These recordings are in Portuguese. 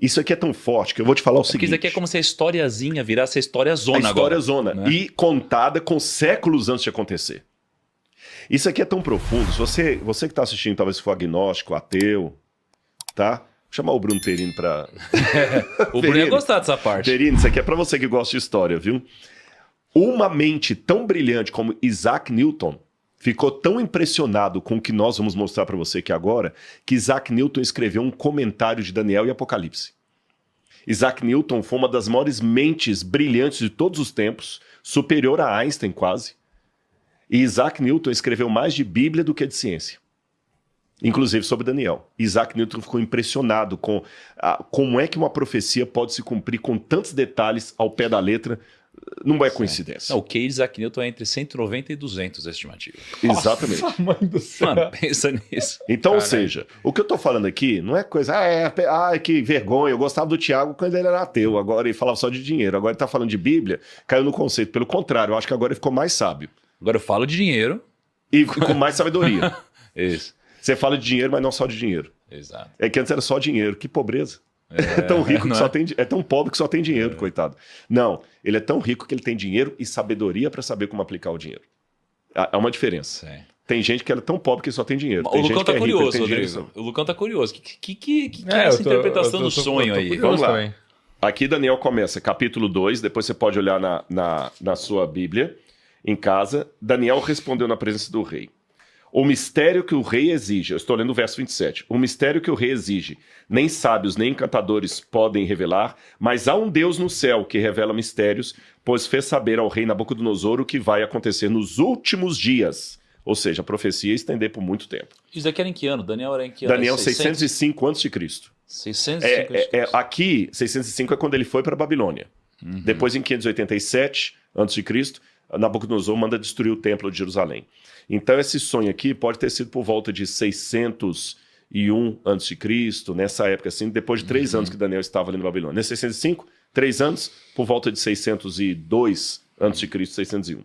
Isso aqui é tão forte que eu vou te falar o seguinte. Porque isso aqui é como se a historiazinha virasse a história zona agora. A história zona. Né? E contada com séculos antes de acontecer. Isso aqui é tão profundo. Se você que está assistindo, talvez for agnóstico, ateu, tá? Vou chamar o Bruno Perini para... O Bruno ia gostar dessa parte. Perini, isso aqui é para você que gosta de história, viu? Uma mente tão brilhante como Isaac Newton ficou tão impressionado com o que nós vamos mostrar para você aqui agora, que Isaac Newton escreveu um comentário de Daniel e Apocalipse. Isaac Newton foi uma das maiores mentes brilhantes de todos os tempos, superior a Einstein quase. E Isaac Newton escreveu mais de Bíblia do que de ciência. Inclusive sobre Daniel. Isaac Newton ficou impressionado com como é que uma profecia pode se cumprir com tantos detalhes ao pé da letra. Não é coincidência. Não, o QI de Isaac Newton é entre 190 e 200, a estimativa. Exatamente. Nossa, mãe do céu. Mano, pensa nisso. Então, ou seja, o que eu tô falando aqui não é coisa... que vergonha, eu gostava do Tiago quando ele era ateu, agora ele falava só de dinheiro. Agora ele tá falando de Bíblia, caiu no conceito. Pelo contrário, eu acho que agora ele ficou mais sábio. Agora eu falo de dinheiro. E com mais sabedoria. Isso. Você fala de dinheiro, mas não só de dinheiro. Exato. É que antes era só dinheiro. Que pobreza. É tão rico que só tem... É tão pobre que só tem dinheiro, coitado. Não, ele é tão rico que ele tem dinheiro e sabedoria para saber como aplicar o dinheiro. Há uma diferença. Sim. Tem gente que é tão pobre que só tem dinheiro. O Lucão tá curioso, rico, Rodrigo. O Lucão tá curioso. Que é essa interpretação do sonho aí? Vamos lá. Aqui Daniel começa, capítulo 2, depois você pode olhar na sua Bíblia, em casa. Daniel respondeu na presença do rei. O mistério que o rei exige, eu estou lendo o verso 27, o mistério que o rei exige, nem sábios nem encantadores podem revelar, mas há um Deus no céu que revela mistérios, pois fez saber ao rei Nabucodonosor o que vai acontecer nos últimos dias. Ou seja, a profecia ia estender por muito tempo. Isso daqui era em que ano? Daniel era em que ano? Daniel 605 a.C. 605 Aqui, 605 é quando ele foi para a Babilônia. Uhum. Depois, em 587 a.C., Nabucodonosor manda destruir o templo de Jerusalém. Então, esse sonho aqui pode ter sido por volta de 601 a.C., nessa época, assim, depois de 3 anos que Daniel estava ali na Babilônia. Nesse 605, 3 anos, por volta de 602 a.C., 601.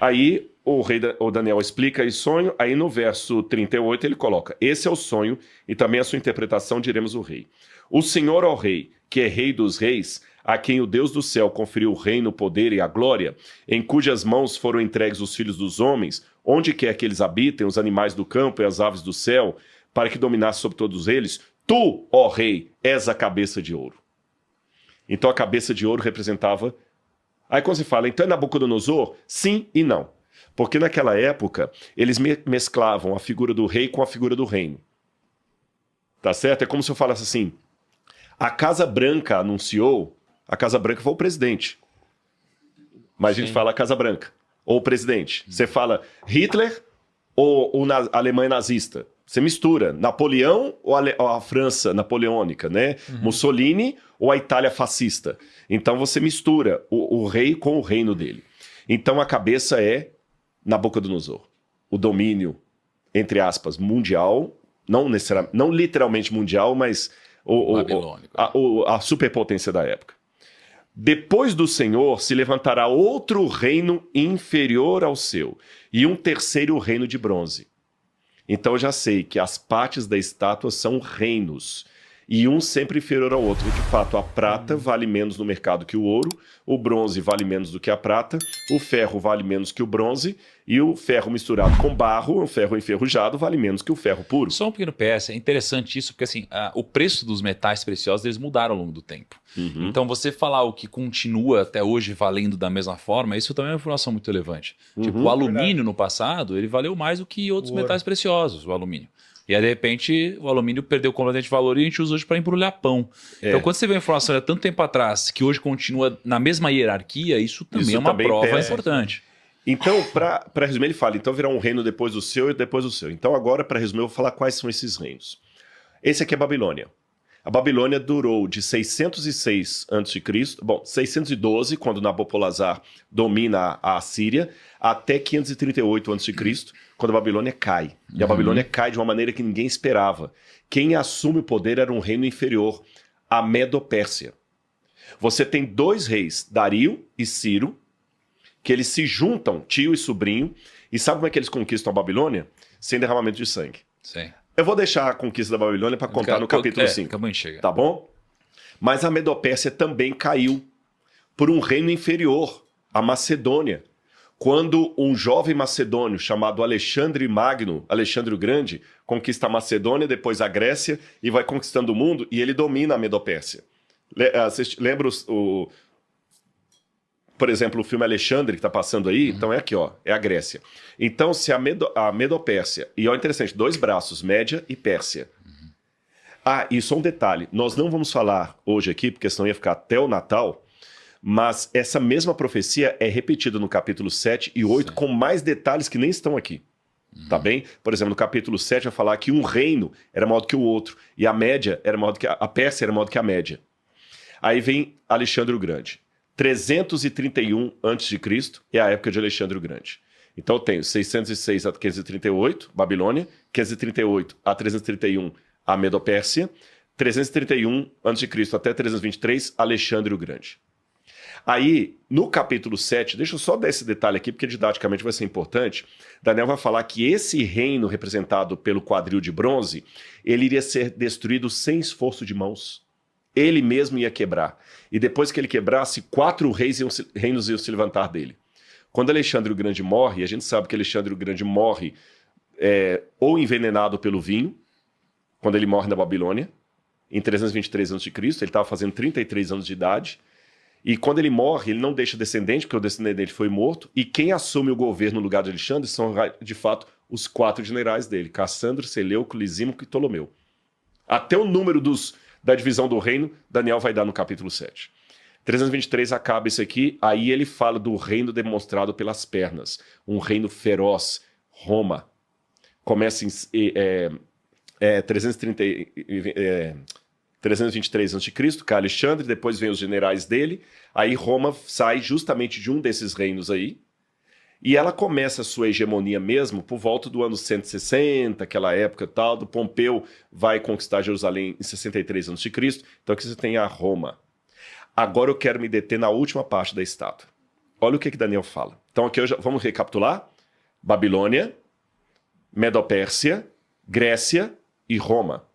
Aí, o Daniel explica esse sonho, aí no verso 38 ele coloca, esse é o sonho e também a sua interpretação diremos o rei. O Senhor, ó rei, que é rei dos reis, a quem o Deus do céu conferiu o reino, o poder e a glória, em cujas mãos foram entregues os filhos dos homens, onde quer que eles habitem, os animais do campo e as aves do céu, para que dominasse sobre todos eles, tu, ó rei, és a cabeça de ouro. Então a cabeça de ouro representava... Aí quando você fala, então é Nabucodonosor? Sim e não. Porque naquela época, eles mesclavam a figura do rei com a figura do reino. Tá certo? É como se eu falasse assim, a Casa Branca anunciou, a Casa Branca foi o presidente. Mas a gente fala a Casa Branca, ou o presidente. Você fala Hitler ou a Alemanha nazista. Você mistura Napoleão ou a França napoleônica, né? Mussolini ou a Itália fascista. Então você mistura o rei com o reino dele. Então a cabeça é Nabucodonosor. O domínio, entre aspas, mundial, não literalmente mundial, mas a superpotência da época. Depois do Senhor se levantará outro reino inferior ao seu, e um terceiro reino de bronze. Então eu já sei que as partes da estátua são reinos, e um sempre inferior ao outro. De fato, a prata vale menos no mercado que o ouro, o bronze vale menos do que a prata, o ferro vale menos que o bronze, e o ferro misturado com barro, o ferro enferrujado, vale menos que o ferro puro. Só um pequeno PS, é interessante isso, porque assim, o preço dos metais preciosos eles mudaram ao longo do tempo. Então você falar o que continua até hoje valendo da mesma forma, isso também é uma informação muito relevante. Tipo, o alumínio no passado, ele valeu mais do que outros metais preciosos, o alumínio. E aí, de repente, o alumínio perdeu completamente valor e a gente usa hoje para embrulhar pão. Então, quando você vê a informação há tanto tempo atrás, que hoje continua na mesma hierarquia, isso também é uma prova importante. Então, para resumir, ele fala, então virá um reino depois do seu e depois do seu. Então, agora, para resumir, eu vou falar quais são esses reinos. Esse aqui é Babilônia. A Babilônia durou de 606 a.C., 612, quando Nabopolassar domina a Assíria, até 538 a.C., quando a Babilônia cai. E a Babilônia cai de uma maneira que ninguém esperava. Quem assume o poder era um reino inferior, a Medo-Pérsia. Você tem 2 reis, Dario e Ciro, que eles se juntam, tio e sobrinho, e sabe como é que eles conquistam a Babilônia? Sem derramamento de sangue. Sim. Eu vou deixar a conquista da Babilônia para contar no capítulo 5. Acabou de chegar. Tá bom? Mas a Medopérsia também caiu por um reino inferior, a Macedônia. Quando um jovem macedônio chamado Alexandre Magno, Alexandre o Grande, conquista a Macedônia, depois a Grécia e vai conquistando o mundo, e ele domina a Medopérsia. Lembra por exemplo, o filme Alexandre que está passando aí? Então é aqui, ó, é a Grécia. Então, se a Medopérsia, e ó, interessante, 2 braços, Média e Pérsia. E só um detalhe, nós não vamos falar hoje aqui, porque senão ia ficar até o Natal, mas essa mesma profecia é repetida no capítulo 7 e 8 com mais detalhes que nem estão aqui. Tá bem? Por exemplo, no capítulo 7 vai falar que um reino era maior do que o outro, e a Média era maior do que a Pérsia era maior do que a Média. Aí vem Alexandre o Grande. 331 a.C. é a época de Alexandre o Grande. Então eu tenho 606 a 538, Babilônia, 538 a 331, a Medopérsia, 331 a.C. até 323, Alexandre o Grande. Aí, no capítulo 7, deixa eu só dar esse detalhe aqui, porque didaticamente vai ser importante. Daniel vai falar que esse reino representado pelo quadril de bronze, ele iria ser destruído sem esforço de mãos. Ele mesmo ia quebrar. E depois que ele quebrasse, 4 reinos iam se levantar dele. Quando Alexandre o Grande morre, e a gente sabe que Alexandre o Grande morre ou envenenado pelo vinho, quando ele morre na Babilônia, em 323 a.C., ele estava fazendo 33 anos de idade. E quando ele morre, ele não deixa descendente, porque o descendente dele foi morto, e quem assume o governo no lugar de Alexandre são, de fato, os 4 generais dele, Cassandro, Seleuco, Lisímaco e Ptolomeu. Até o número da divisão do reino, Daniel vai dar no capítulo 7. 323 acaba isso aqui, aí ele fala do reino demonstrado pelas pernas, um reino feroz, Roma. Começa em 323 a.C., cai Alexandre, depois vem os generais dele, aí Roma sai justamente de um desses reinos aí, e ela começa a sua hegemonia mesmo por volta do ano 160, aquela época tal, do Pompeu vai conquistar Jerusalém em 63 a.C., então aqui você tem a Roma. Agora eu quero me deter na última parte da estátua. Olha o que Daniel fala. Então aqui vamos recapitular. Babilônia, Medopérsia, Grécia e Roma.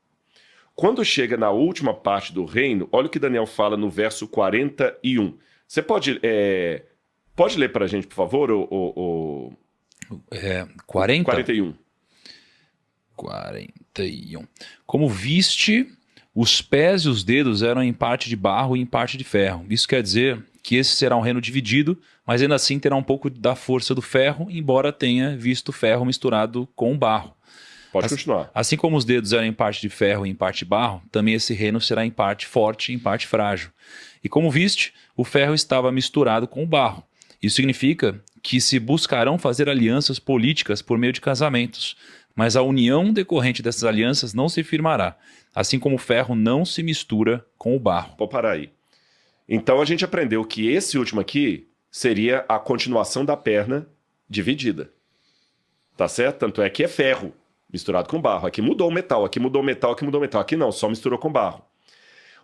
Quando chega na última parte do reino, olha o que Daniel fala no verso 41. Você pode ler para a gente, por favor, 40? 41. 41. Como viste, os pés e os dedos eram em parte de barro e em parte de ferro. Isso quer dizer que esse será um reino dividido, mas ainda assim terá um pouco da força do ferro, embora tenha visto ferro misturado com barro. Pode continuar. Assim como os dedos eram em parte de ferro e em parte de barro, também esse reino será em parte forte e em parte frágil. E como viste, o ferro estava misturado com o barro. Isso significa que se buscarão fazer alianças políticas por meio de casamentos, mas a união decorrente dessas alianças não se firmará, assim como o ferro não se mistura com o barro. Vou parar aí. Então a gente aprendeu que esse último aqui seria a continuação da perna dividida. Tá certo? Tanto é que é ferro misturado com barro. Aqui mudou o metal, aqui mudou o metal, aqui mudou o metal. Aqui não, só misturou com barro.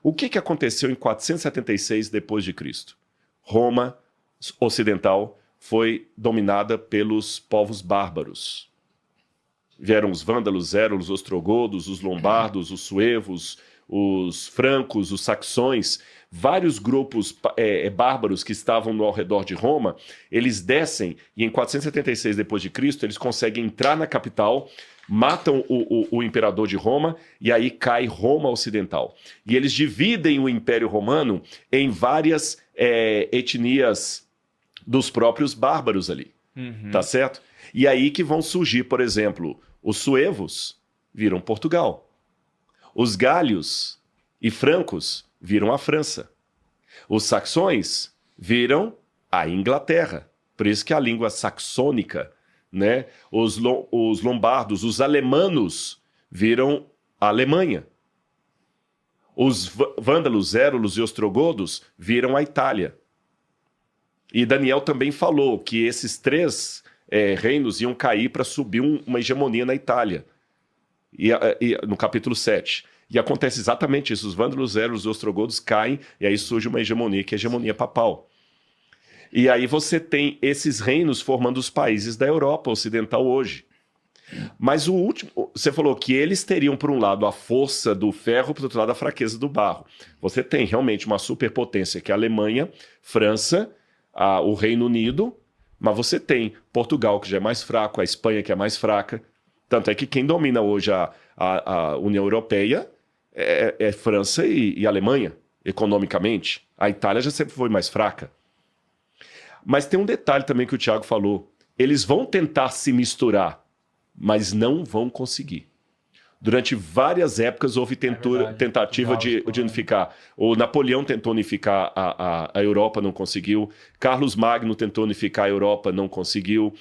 O que aconteceu em 476 depois de Cristo? Roma ocidental foi dominada pelos povos bárbaros. Vieram os vândalos, os ostrogodos, os lombardos, os suevos, os francos, os saxões, vários grupos bárbaros que estavam ao redor de Roma. Eles descem e em 476 depois de Cristo eles conseguem entrar na capital, matam o imperador de Roma e aí cai Roma ocidental. E eles dividem o Império Romano em várias etnias dos próprios bárbaros ali, tá certo? E aí que vão surgir, por exemplo, os suevos viram Portugal, os gálios e francos viram a França, os saxões viram a Inglaterra, por isso que a língua saxônica, né? Os lombardos, os alemanos viram a Alemanha, os vândalos, érulos e ostrogodos viram a Itália. E Daniel também falou que esses 3 reinos iam cair para subir uma hegemonia na Itália, e no capítulo 7. E acontece exatamente isso, os vândalos, érulos e ostrogodos caem, e aí surge uma hegemonia, que é a hegemonia papal. E aí você tem esses reinos formando os países da Europa Ocidental hoje. Mas o último, você falou que eles teriam, por um lado, a força do ferro, por outro lado, a fraqueza do barro. Você tem realmente uma superpotência, que é a Alemanha, França, o Reino Unido, mas você tem Portugal, que já é mais fraco, a Espanha, que é mais fraca. Tanto é que quem domina hoje a União Europeia é França e Alemanha, economicamente. A Itália já sempre foi mais fraca. Mas tem um detalhe também que o Thiago falou. Eles vão tentar se misturar, mas não vão conseguir. Durante várias épocas houve tentativa de unificar. O Napoleão tentou unificar a Europa, não conseguiu. Carlos Magno tentou unificar a Europa, não conseguiu.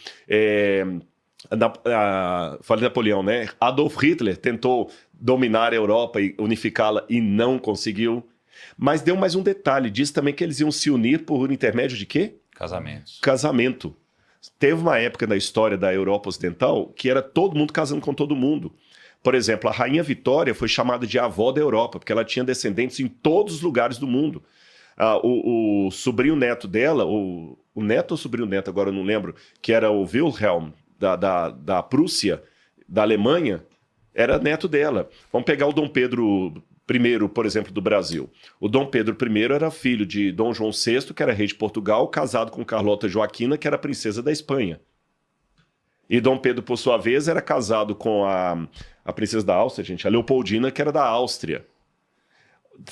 Falei Napoleão, né? Adolf Hitler tentou dominar a Europa e unificá-la e não conseguiu. Mas deu mais um detalhe. Diz também que eles iam se unir por intermédio de quê? Casamentos. Casamento. Teve uma época na história da Europa Ocidental que era todo mundo casando com todo mundo. Por exemplo, a Rainha Vitória foi chamada de avó da Europa, porque ela tinha descendentes em todos os lugares do mundo. O sobrinho neto dela, o neto ou sobrinho neto, agora eu não lembro, que era o Wilhelm, da Prússia, da Alemanha, era neto dela. Vamos pegar o Dom Pedro I, por exemplo, do Brasil. O Dom Pedro I era filho de Dom João VI, que era rei de Portugal, casado com Carlota Joaquina, que era princesa da Espanha. E Dom Pedro, por sua vez, era casado com a princesa da Áustria, gente, a Leopoldina, que era da Áustria.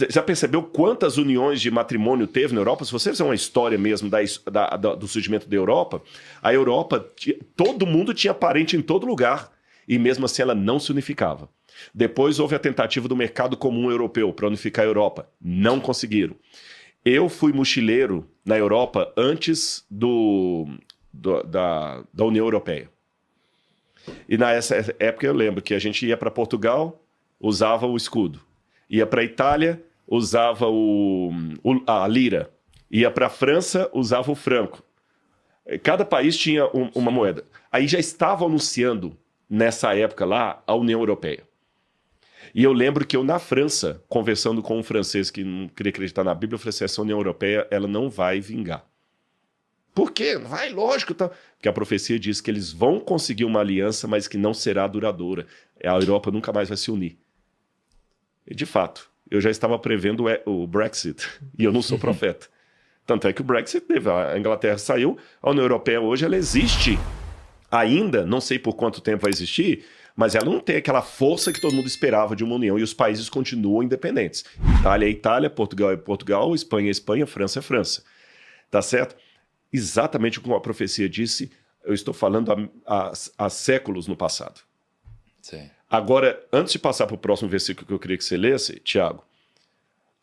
Já percebeu quantas uniões de matrimônio teve na Europa? Se você fizer uma história mesmo do surgimento da Europa, a Europa, todo mundo tinha parente em todo lugar, e mesmo assim ela não se unificava. Depois houve a tentativa do mercado comum europeu para unificar a Europa. Não conseguiram. Eu fui mochileiro na Europa antes da União Europeia. E nessa época eu lembro que a gente ia para Portugal, usava o escudo. Ia para a Itália, usava a lira. Ia para a França, usava o franco. Cada país tinha uma moeda. Aí já estavam anunciando, nessa época lá, a União Europeia. E eu lembro que eu, na França, conversando com um francês que não queria acreditar na Bíblia, eu falei assim, essa União Europeia, ela não vai vingar. Por quê? Vai, lógico. Tá. Porque a profecia diz que eles vão conseguir uma aliança, mas que não será duradoura. A Europa nunca mais vai se unir. E, de fato, eu já estava prevendo o Brexit, e eu não sou profeta. Tanto é que o Brexit teve, a Inglaterra saiu, a União Europeia hoje, ela existe ainda, não sei por quanto tempo vai existir, mas ela não tem aquela força que todo mundo esperava de uma união, e os países continuam independentes. Itália é Itália, Portugal é Portugal, Espanha é Espanha, França é França. Tá certo? Exatamente como a profecia disse, eu estou falando há séculos no passado. Sim. Agora, antes de passar para o próximo versículo que eu queria que você lesse, Tiago,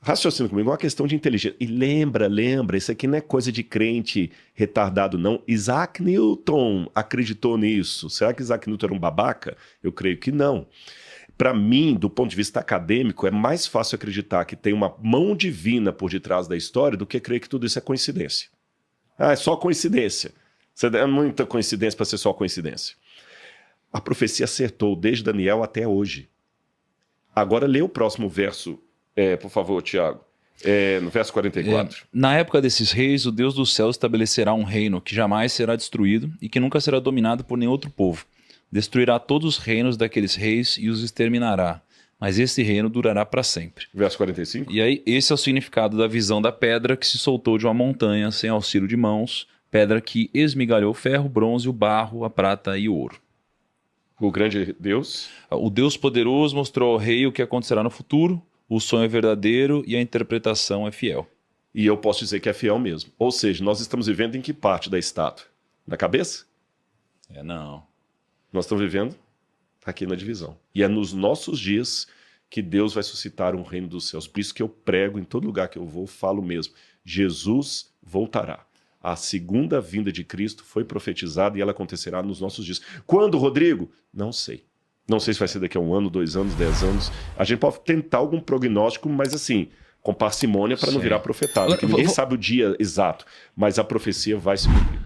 raciocina comigo, é uma questão de inteligência. E lembra, isso aqui não é coisa de crente retardado, não. Isaac Newton acreditou nisso. Será que Isaac Newton era um babaca? Eu creio que não. Para mim, do ponto de vista acadêmico, é mais fácil acreditar que tem uma mão divina por detrás da história do que crer que tudo isso é coincidência. É só coincidência. É muita coincidência para ser só coincidência. A profecia acertou desde Daniel até hoje. Agora lê o próximo verso, por favor, Tiago. No verso 44. Na época desses reis, o Deus do céu estabelecerá um reino que jamais será destruído e que nunca será dominado por nenhum outro povo. Destruirá todos os reinos daqueles reis e os exterminará. Mas esse reino durará para sempre. Verso 45. E aí, esse é o significado da visão da pedra que se soltou de uma montanha sem auxílio de mãos, pedra que esmigalhou o ferro, o bronze, o barro, a prata e o ouro. O grande Deus. O Deus poderoso mostrou ao rei o que acontecerá no futuro, o sonho é verdadeiro e a interpretação é fiel. E eu posso dizer que é fiel mesmo. Ou seja, nós estamos vivendo em que parte da estátua? Na cabeça? Não. Nós estamos vivendo aqui na divisão. E é nos nossos dias que Deus vai suscitar um reino dos céus. Por isso que eu prego em todo lugar que eu vou, falo mesmo. Jesus voltará. A segunda vinda de Cristo foi profetizada e ela acontecerá nos nossos dias. Quando, Rodrigo? Não sei. Não sei se vai ser daqui a 1 ano, 2 anos, 10 anos. A gente pode tentar algum prognóstico, mas assim, com parcimônia para não virar profetado. Porque ninguém sabe o dia exato, mas a profecia vai se cumprir.